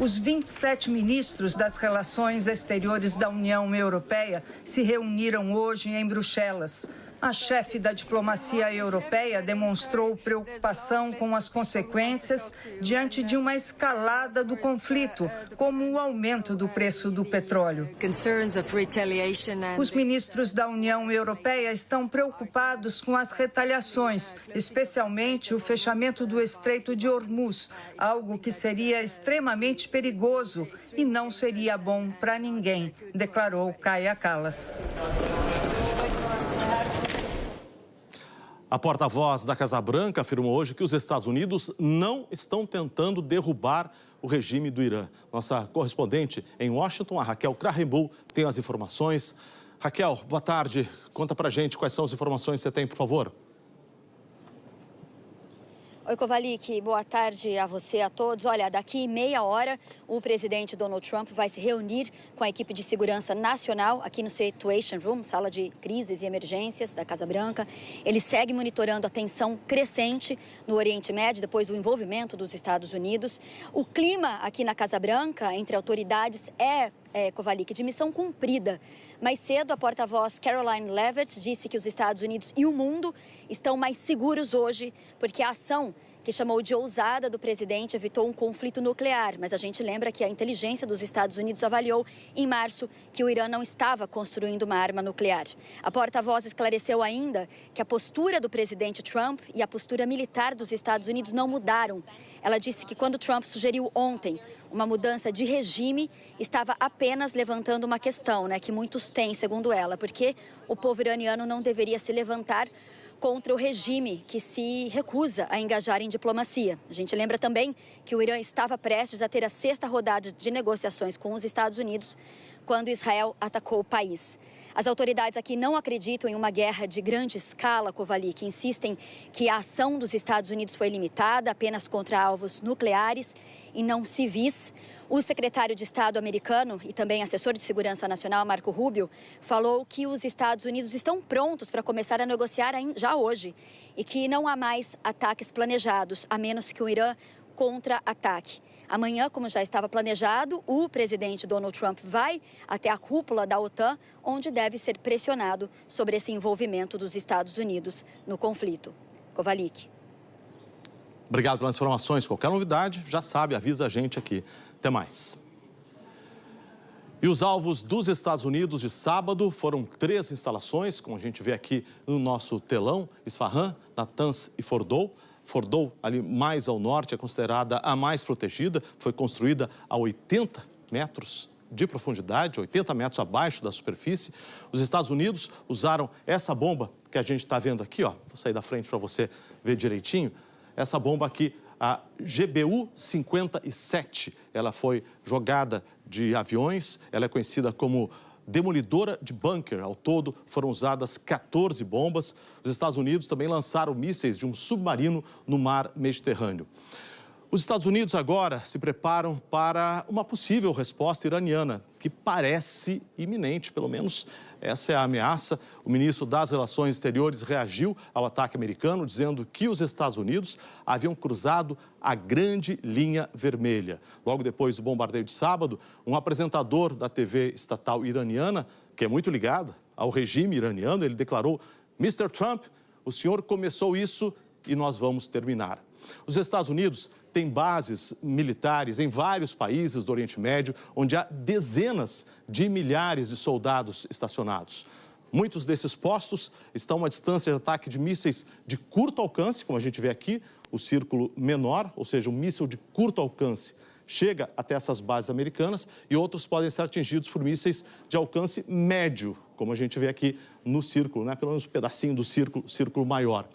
Os 27 ministros das Relações Exteriores da União Europeia se reuniram hoje em Bruxelas. A chefe da diplomacia europeia demonstrou preocupação com as consequências diante de uma escalada do conflito, como o aumento do preço do petróleo. Os ministros da União Europeia estão preocupados com as retaliações, especialmente o fechamento do Estreito de Hormuz, algo que seria extremamente perigoso e não seria bom para ninguém, declarou Kaja Kallas. A porta-voz da Casa Branca afirmou hoje que os Estados Unidos não estão tentando derrubar o regime do Irã. Nossa correspondente em Washington, a Raquel Krahenbuhl, tem as informações. Raquel, boa tarde. Conta pra gente quais são as informações que você tem, por favor. Oi, Kovalik, boa tarde a você, a todos. Olha, daqui meia hora o presidente Donald Trump vai se reunir com a equipe de segurança nacional aqui no Situation Room, sala de crises e emergências da Casa Branca. Ele segue monitorando a tensão crescente no Oriente Médio depois do envolvimento dos Estados Unidos. O clima aqui na Casa Branca entre autoridades Kovalik, de missão cumprida. Mais cedo, a porta-voz Caroline Leavitt disse que os Estados Unidos e o mundo estão mais seguros hoje, porque a ação que chamou de ousada do presidente evitou um conflito nuclear. Mas a gente lembra que a inteligência dos Estados Unidos avaliou em março que o Irã não estava construindo uma arma nuclear. A porta-voz esclareceu ainda que a postura do presidente Trump e a postura militar dos Estados Unidos não mudaram. Ela disse que quando Trump sugeriu ontem uma mudança de regime, estava apenas levantando uma questão, que muitos têm, segundo ela, porque o povo iraniano não deveria se levantar contra o regime que se recusa a engajar em diplomacia. A gente lembra também que o Irã estava prestes a ter a 6ª rodada de negociações com os Estados Unidos quando Israel atacou o país. As autoridades aqui não acreditam em uma guerra de grande escala, Kovalik, insistem que a ação dos Estados Unidos foi limitada apenas contra alvos nucleares e não civis. O secretário de Estado americano e também assessor de segurança nacional, Marco Rubio, falou que os Estados Unidos estão prontos para começar a negociar já hoje e que não há mais ataques planejados, a menos que o Irã contra-ataque. Amanhã, como já estava planejado, o presidente Donald Trump vai até a cúpula da OTAN, onde deve ser pressionado sobre esse envolvimento dos Estados Unidos no conflito. Kovalik. Obrigado pelas informações. Qualquer novidade, já sabe, avisa a gente aqui. Até mais. E os alvos dos Estados Unidos de sábado foram 3 instalações, como a gente vê aqui no nosso telão: Isfahan, Natanz e Fordow. Fordow, ali mais ao norte, é considerada a mais protegida. Foi construída a 80 metros de profundidade, 80 metros abaixo da superfície. Os Estados Unidos usaram essa bomba que a gente está vendo aqui, ó. Vou sair da frente para você ver direitinho. Essa bomba aqui, a GBU-57, ela foi jogada de aviões, ela é conhecida como demolidora de bunker. Ao todo, foram usadas 14 bombas. Os Estados Unidos também lançaram mísseis de um submarino no mar Mediterrâneo. Os Estados Unidos agora se preparam para uma possível resposta iraniana, que parece iminente, pelo menos essa é a ameaça. O ministro das Relações Exteriores reagiu ao ataque americano, dizendo que os Estados Unidos haviam cruzado a grande linha vermelha. Logo depois do bombardeio de sábado, um apresentador da TV estatal iraniana, que é muito ligado ao regime iraniano, ele declarou: "Mr. Trump, o senhor começou isso e nós vamos terminar." Os Estados Unidos têm bases militares em vários países do Oriente Médio, onde há dezenas de milhares de soldados estacionados. Muitos desses postos estão a uma distância de ataque de mísseis de curto alcance, como a gente vê aqui, o círculo menor, ou seja, um míssil de curto alcance chega até essas bases americanas, e outros podem ser atingidos por mísseis de alcance médio, como a gente vê aqui no círculo, pelo menos um pedacinho do círculo maior.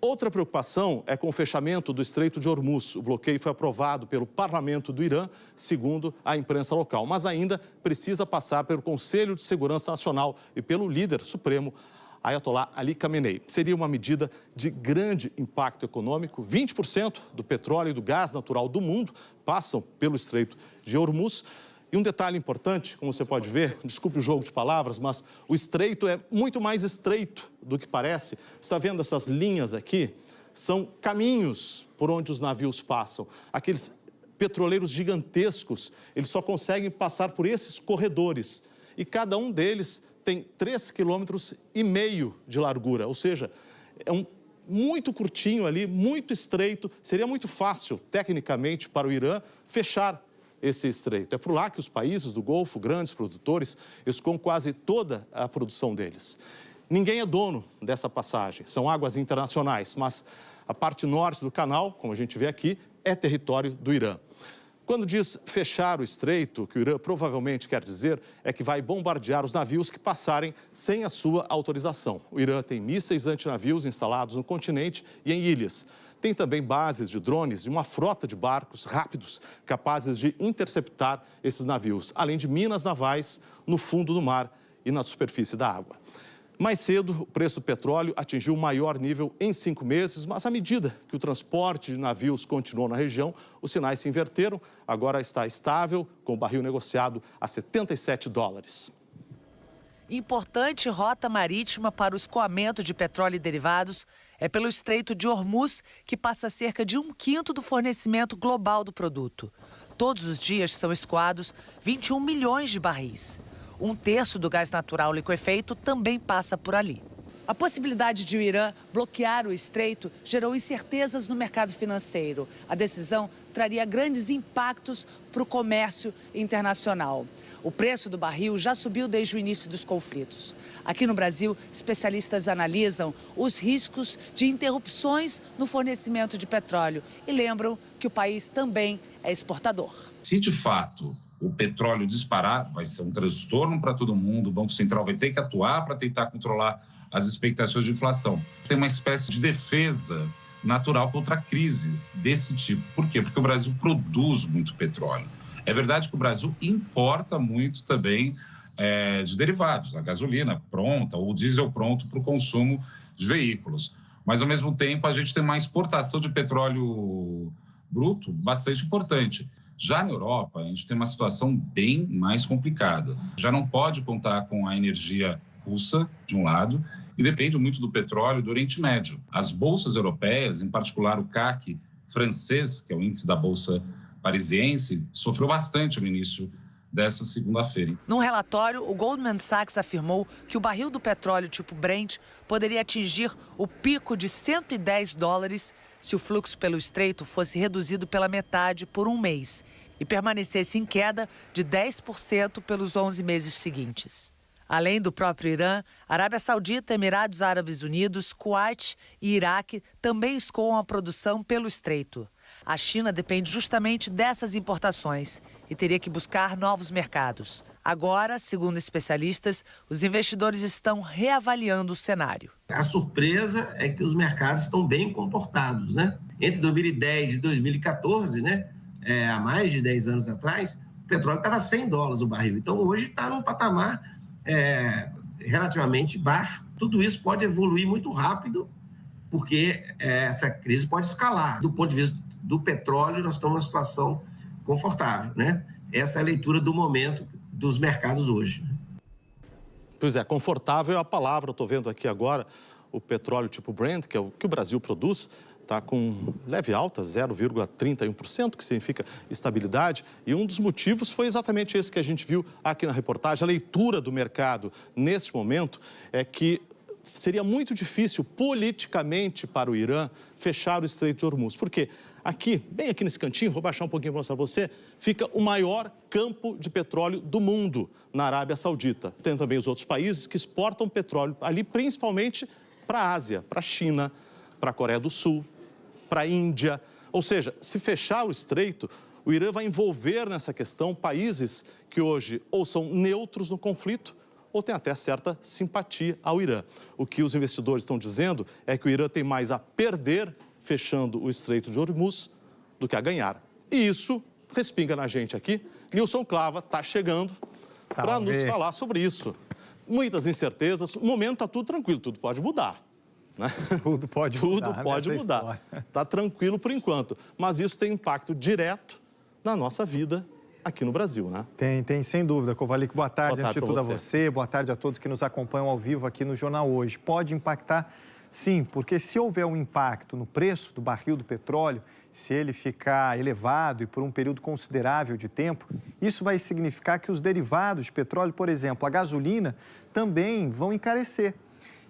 Outra preocupação é com o fechamento do Estreito de Hormuz. O bloqueio foi aprovado pelo parlamento do Irã, segundo a imprensa local, mas ainda precisa passar pelo Conselho de Segurança Nacional e pelo líder supremo, Ayatollah Ali Khamenei. Seria uma medida de grande impacto econômico. 20% do petróleo e do gás natural do mundo passam pelo Estreito de Hormuz. E um detalhe importante, como você pode ver, desculpe o jogo de palavras, mas o estreito é muito mais estreito do que parece. Você está vendo essas linhas aqui? São caminhos por onde os navios passam. Aqueles petroleiros gigantescos, eles só conseguem passar por esses corredores. E cada um deles tem 3,5 quilômetros de largura, ou seja, é muito curtinho ali, muito estreito. Seria muito fácil, tecnicamente, para o Irã fechar esse estreito. É por lá que os países do Golfo, grandes produtores, escoam quase toda a produção deles. Ninguém é dono dessa passagem, são águas internacionais, mas a parte norte do canal, como a gente vê aqui, é território do Irã. Quando diz fechar o estreito, o que o Irã provavelmente quer dizer é que vai bombardear os navios que passarem sem a sua autorização. O Irã tem mísseis antinavios instalados no continente e em ilhas. Tem também bases de drones e uma frota de barcos rápidos capazes de interceptar esses navios, além de minas navais no fundo do mar e na superfície da água. Mais cedo, o preço do petróleo atingiu o maior nível em 5 meses, mas à medida que o transporte de navios continuou na região, os sinais se inverteram. Agora está estável, com o barril negociado a $77. Importante rota marítima para o escoamento de petróleo e derivados é pelo Estreito de Hormuz, que passa cerca de 1/5 do fornecimento global do produto. Todos os dias são escoados 21 milhões de barris. 1/3 do gás natural liquefeito também passa por ali. A possibilidade de o Irã bloquear o estreito gerou incertezas no mercado financeiro. A decisão traria grandes impactos para o comércio internacional. O preço do barril já subiu desde o início dos conflitos. Aqui no Brasil, especialistas analisam os riscos de interrupções no fornecimento de petróleo e lembram que o país também é exportador. Se de fato o petróleo disparar, vai ser um transtorno para todo mundo, o Banco Central vai ter que atuar para tentar controlar as expectativas de inflação. Tem uma espécie de defesa natural contra crises desse tipo. Por quê? Porque o Brasil produz muito petróleo. É verdade que o Brasil importa muito também de derivados, a gasolina pronta, o diesel pronto para o consumo de veículos. Mas, ao mesmo tempo, a gente tem uma exportação de petróleo bruto bastante importante. Já na Europa, a gente tem uma situação bem mais complicada. Já não pode contar com a energia russa, de um lado, e depende muito do petróleo do Oriente Médio. As bolsas europeias, em particular o CAC francês, que é o índice da bolsa parisiense, sofreu bastante no início dessa segunda-feira. Num relatório, o Goldman Sachs afirmou que o barril do petróleo tipo Brent poderia atingir o pico de $110 se o fluxo pelo estreito fosse reduzido pela metade por um mês e permanecesse em queda de 10% pelos 11 meses seguintes. Além do próprio Irã, Arábia Saudita, Emirados Árabes Unidos, Kuwait e Iraque também escoam a produção pelo estreito. A China depende justamente dessas importações e teria que buscar novos mercados. Agora, segundo especialistas, os investidores estão reavaliando o cenário. A surpresa é que os mercados estão bem comportados, né? Entre 2010 e 2014, há mais de 10 anos atrás, o petróleo estava $100 o barril. Então, hoje está num patamar relativamente baixo. Tudo isso pode evoluir muito rápido, porque essa crise pode escalar. Do ponto de vista do petróleo, nós estamos numa situação confortável, né? Essa é a leitura do momento dos mercados hoje. Pois é, confortável é a palavra. Eu estou vendo aqui agora o petróleo tipo Brent, que é o que o Brasil produz, está com leve alta, 0,31%, que significa estabilidade. E um dos motivos foi exatamente esse que a gente viu aqui na reportagem. A leitura do mercado neste momento é que seria muito difícil politicamente para o Irã fechar o Estreito de Hormuz. Por quê? Aqui, bem aqui nesse cantinho, vou baixar um pouquinho para mostrar para você, fica o maior campo de petróleo do mundo, na Arábia Saudita. Tem também os outros países que exportam petróleo ali, principalmente para a Ásia, para a China, para a Coreia do Sul, para a Índia. Ou seja, se fechar o estreito, o Irã vai envolver nessa questão países que hoje ou são neutros no conflito ou têm até certa simpatia ao Irã. O que os investidores estão dizendo é que o Irã tem mais a perder fechando o Estreito de Hormuz do que a ganhar. E isso respinga na gente aqui. Nilson Clava está chegando para nos falar sobre isso. Muitas incertezas. No momento está tudo tranquilo, tudo pode mudar. Né? Tudo pode mudar. Tudo pode mudar. Está tranquilo por enquanto. Mas isso tem impacto direto na nossa vida aqui no Brasil, né? Tem, sem dúvida. Kovalik, boa tarde. Boa tarde antes de tudo a você. Boa tarde a todos que nos acompanham ao vivo aqui no Jornal Hoje. Pode impactar Sim, porque se houver um impacto no preço do barril do petróleo, se ele ficar elevado e por um período considerável de tempo, isso vai significar que os derivados de petróleo, por exemplo, a gasolina, também vão encarecer.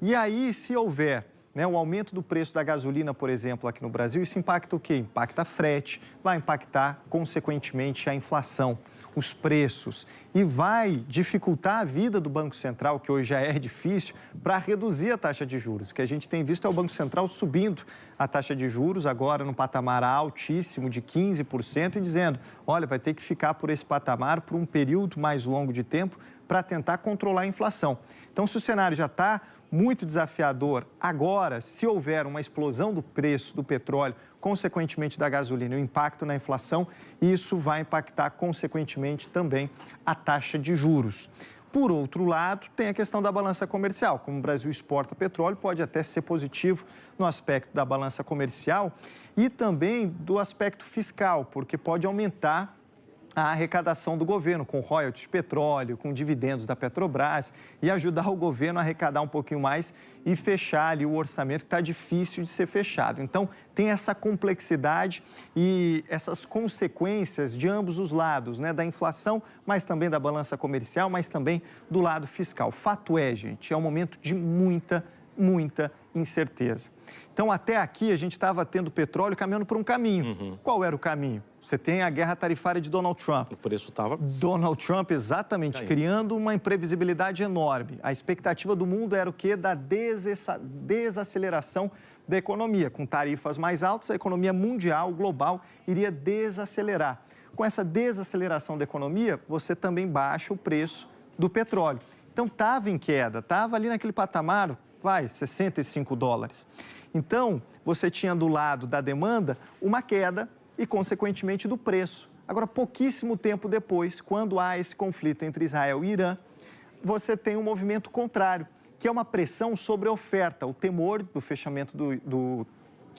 E aí, se houver o aumento do preço da gasolina, por exemplo, aqui no Brasil, isso impacta o quê? Impacta frete, vai impactar, consequentemente, a inflação, os preços e vai dificultar a vida do Banco Central, que hoje já é difícil, para reduzir a taxa de juros. O que a gente tem visto é o Banco Central subindo a taxa de juros, agora no patamar altíssimo de 15% e dizendo, olha, vai ter que ficar por esse patamar por um período mais longo de tempo para tentar controlar a inflação. Então, se o cenário já está muito desafiador agora, se houver uma explosão do preço do petróleo, consequentemente da gasolina, o impacto na inflação, isso vai impactar consequentemente também a taxa de juros. Por outro lado, tem a questão da balança comercial. Como o Brasil exporta petróleo, pode até ser positivo no aspecto da balança comercial e também do aspecto fiscal, porque pode aumentar a arrecadação do governo com royalties de petróleo, com dividendos da Petrobras e ajudar o governo a arrecadar um pouquinho mais e fechar ali o orçamento que está difícil de ser fechado. Então, tem essa complexidade e essas consequências de ambos os lados, da inflação, mas também da balança comercial, mas também do lado fiscal. Fato é, gente, é um momento de muita incerteza. Então, até aqui, a gente estava tendo petróleo caminhando por um caminho. Qual era o caminho? Você tem a guerra tarifária de Donald Trump. O preço estava... Donald Trump, exatamente, criando uma imprevisibilidade enorme. A expectativa do mundo era o quê? Da desaceleração da economia. Com tarifas mais altas, a economia mundial, global, iria desacelerar. Com essa desaceleração da economia, você também baixa o preço do petróleo. Então, estava em queda, estava ali naquele patamar, $65. Então, você tinha do lado da demanda uma queda e, consequentemente, do preço. Agora, pouquíssimo tempo depois, quando há esse conflito entre Israel e Irã, você tem um movimento contrário, que é uma pressão sobre a oferta, o temor do fechamento do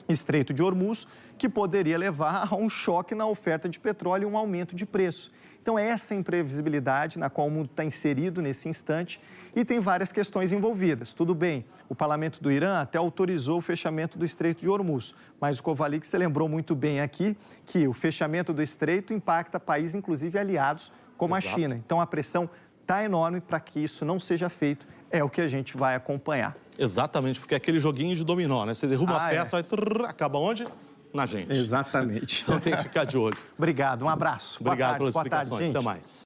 Estreito de Hormuz, que poderia levar a um choque na oferta de petróleo e um aumento de preço. Então, é essa imprevisibilidade na qual o mundo está inserido nesse instante e tem várias questões envolvidas. Tudo bem, o parlamento do Irã até autorizou o fechamento do Estreito de Hormuz, mas o Kovalik, você lembrou muito bem aqui que o fechamento do Estreito impacta países, inclusive aliados, como a China. Então, a pressão está enorme para que isso não seja feito, é o que a gente vai acompanhar. Exatamente, porque é aquele joguinho de dominó, Você derruba uma peça, acaba onde? Na gente. Exatamente. Então tem que ficar de olho. Obrigado, um abraço. Obrigado pelas boa tarde, explicações. gente. Até mais.